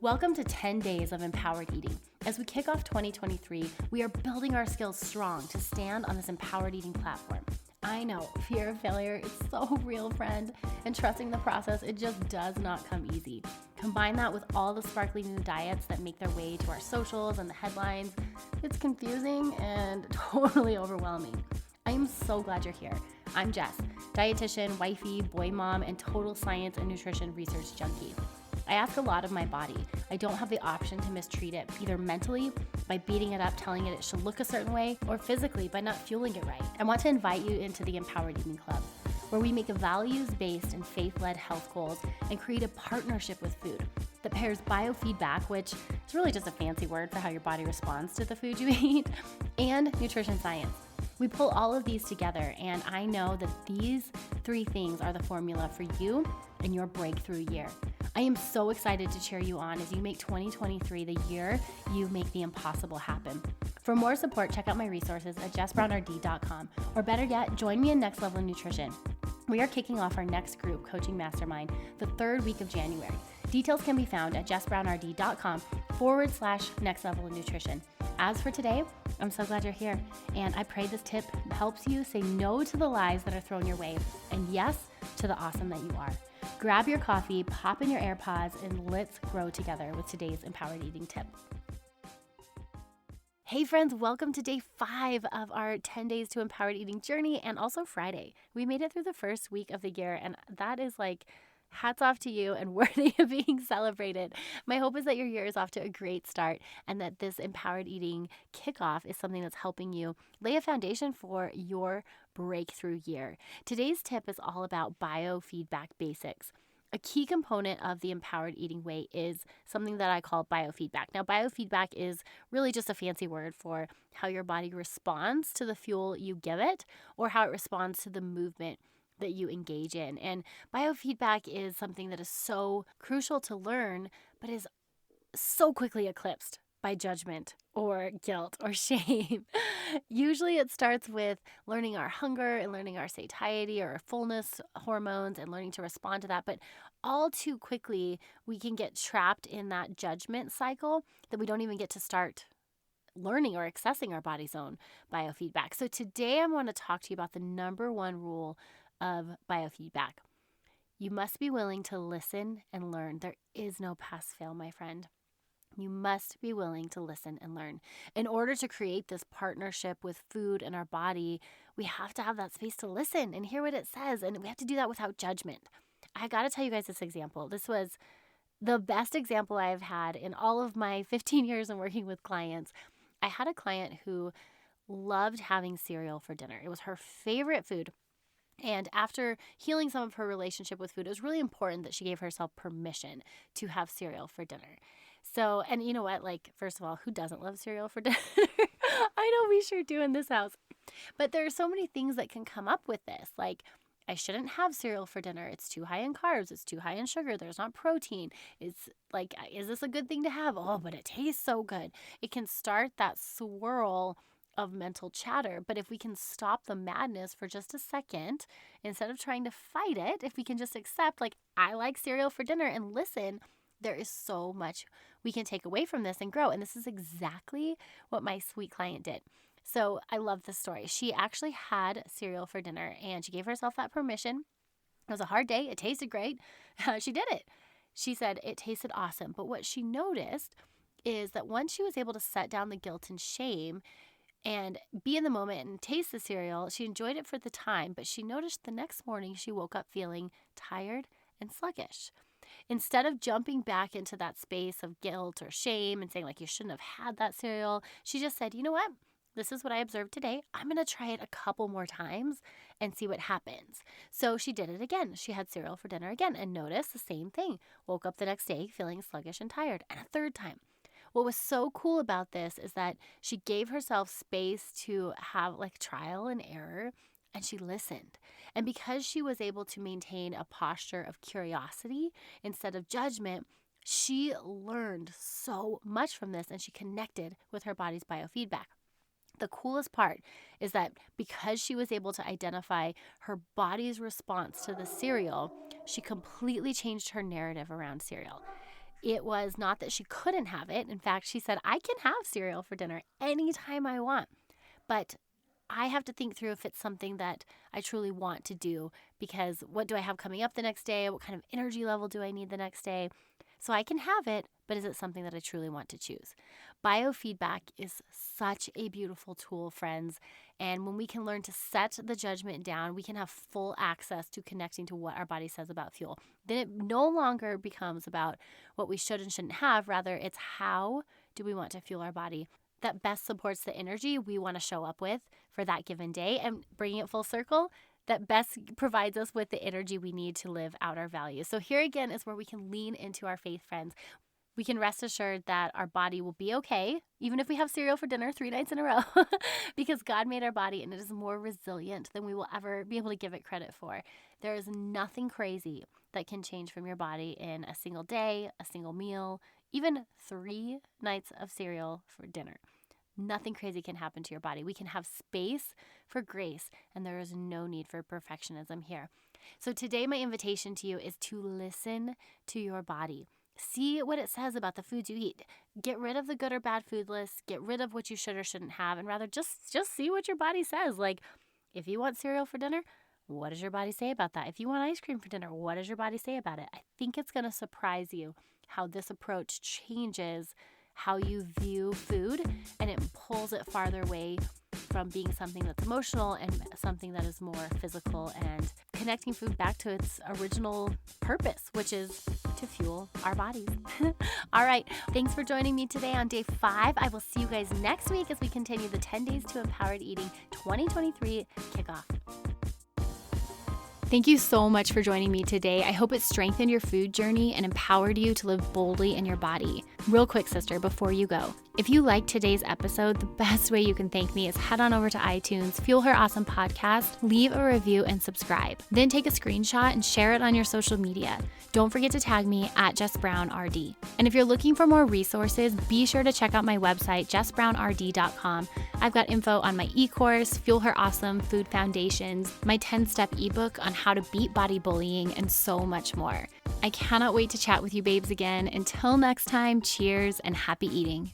Welcome to 10 Days of Empowered Eating. As we kick off 2023, we are building our skills strong to stand on this empowered eating platform. I know, fear of failure is so real, friend, and trusting the process, it just does not come easy. Combine that with all the sparkling new diets that make their way to our socials and the headlines. It's confusing and totally overwhelming. I am so glad you're here. I'm Jess, dietitian, wifey, boy mom, and total science and nutrition research junkie. I ask a lot of my body. I don't have the option to mistreat it, either mentally, by beating it up, telling it should look a certain way, or physically, by not fueling it right. I want to invite you into the Empowered Eating Club, where we make values-based and faith-led health goals and create a partnership with food that pairs biofeedback, which is really just a fancy word for how your body responds to the food you eat, and nutrition science. We pull all of these together, and I know that these three things are the formula for you and your breakthrough year. I am so excited to cheer you on as you make 2023 the year you make the impossible happen. For more support, check out my resources at jessbrownrd.com, or better yet, join me in Next Level Nutrition. We are kicking off our next group coaching mastermind the third week of January. Details can be found at jessbrownrd.com/next level nutrition. As for today, I'm so glad you're here, and I pray this tip helps you say no to the lies that are thrown your way, and yes to the awesome that you are. Grab your coffee, pop in your AirPods, and let's grow together with today's empowered eating tip. Hey friends, welcome to day 5 of our 10 days to empowered eating journey, and also Friday. We made it through the first week of the year, and that is like hats off to you and worthy of being celebrated. My hope is that your year is off to a great start and that this empowered eating kickoff is something that's helping you lay a foundation for your breakthrough year. Today's tip is all about biofeedback basics. A key component of the empowered eating way is something that I call biofeedback. Now, biofeedback is really just a fancy word for how your body responds to the fuel you give it, or how it responds to the movement that you engage in. And biofeedback is something that is so crucial to learn, but is so quickly eclipsed by judgment or guilt or shame. Usually it starts with learning our hunger and learning our satiety or our fullness hormones and learning to respond to that. But all too quickly, we can get trapped in that judgment cycle that we don't even get to start learning or accessing our body's own biofeedback. So today I want to talk to you about the number one rule of biofeedback. You must be willing to listen and learn. There is no pass fail, my friend. You must be willing to listen and learn. In order to create this partnership with food and our body, we have to have that space to listen and hear what it says, and we have to do that without judgment. I got to tell you guys this example. This was the best example I've had in all of my 15 years in working with clients. I had a client who loved having cereal for dinner. It was her favorite food. And after healing some of her relationship with food, it was really important that she gave herself permission to have cereal for dinner. So, and you know what? Like, first of all, who doesn't love cereal for dinner? I know we sure do in this house. But there are so many things that can come up with this. Like, I shouldn't have cereal for dinner. It's too high in carbs. It's too high in sugar. There's not protein. It's like, is this a good thing to have? Oh, but it tastes so good. It can start that swirl of mental chatter. But if we can stop the madness for just a second, instead of trying to fight it, if we can just accept, like, I like cereal for dinner, and listen, there is so much we can take away from this and grow. And this is exactly what my sweet client did. So I love this story. She actually had cereal for dinner, and she gave herself that permission. It was a hard day. It tasted great. She did it. She said it tasted awesome. But what she noticed is that once she was able to set down the guilt and shame and be in the moment and taste the cereal, she enjoyed it for the time, but she noticed the next morning she woke up feeling tired and sluggish. Instead of jumping back into that space of guilt or shame and saying, like, you shouldn't have had that cereal, she just said, you know what? This is what I observed today. I'm going to try it a couple more times and see what happens. So she did it again. She had cereal for dinner again and noticed the same thing. Woke up the next day feeling sluggish and tired, and a third time. What was so cool about this is that she gave herself space to have like trial and error, and she listened. And because she was able to maintain a posture of curiosity instead of judgment, she learned so much from this, and she connected with her body's biofeedback. The coolest part is that because she was able to identify her body's response to the cereal, she completely changed her narrative around cereal. It was not that she couldn't have it. In fact, she said, I can have cereal for dinner anytime I want, but I have to think through if it's something that I truly want to do, because what do I have coming up the next day? What kind of energy level do I need the next day? So I can have it, but is it something that I truly want to choose? Biofeedback is such a beautiful tool, friends. And when we can learn to set the judgment down, we can have full access to connecting to what our body says about fuel. Then it no longer becomes about what we should and shouldn't have. Rather, it's how do we want to fuel our body that best supports the energy we want to show up with for that given day, and bringing it full circle, that best provides us with the energy we need to live out our values. So here again is where we can lean into our faith, friends. We can rest assured that our body will be okay, even if we have cereal for dinner 3 nights in a row, because God made our body and it is more resilient than we will ever be able to give it credit for. There is nothing crazy that can change from your body in a single day, a single meal, even 3 nights of cereal for dinner. Nothing crazy can happen to your body. We can have space for grace, and there is no need for perfectionism here. So today, my invitation to you is to listen to your body. See what it says about the foods you eat. Get rid of the good or bad food list. Get rid of what you should or shouldn't have, and rather just see what your body says. Like, if you want cereal for dinner, what does your body say about that? If you want ice cream for dinner, what does your body say about it? I think it's going to surprise you how this approach changes how you view food, and it pulls it farther away from being something that's emotional and something that is more physical, and connecting food back to its original purpose, which is to fuel our bodies. All right. Thanks for joining me today on day 5. I will see you guys next week as we continue the 10 Days to Empowered Eating 2023 kickoff. Thank you so much for joining me today. I hope it strengthened your food journey and empowered you to live boldly in your body. Real quick, sister, before you go, if you liked today's episode, the best way you can thank me is head on over to iTunes, Fuel Her Awesome Podcast, leave a review, and subscribe. Then take a screenshot and share it on your social media. Don't forget to tag me at Jess Brown RD. And if you're looking for more resources, be sure to check out my website, jessbrownrd.com. I've got info on my e-course, Fuel Her Awesome Food Foundations, my 10-step ebook on how to beat body bullying, and so much more. I cannot wait to chat with you babes again. Until next time, cheers and happy eating.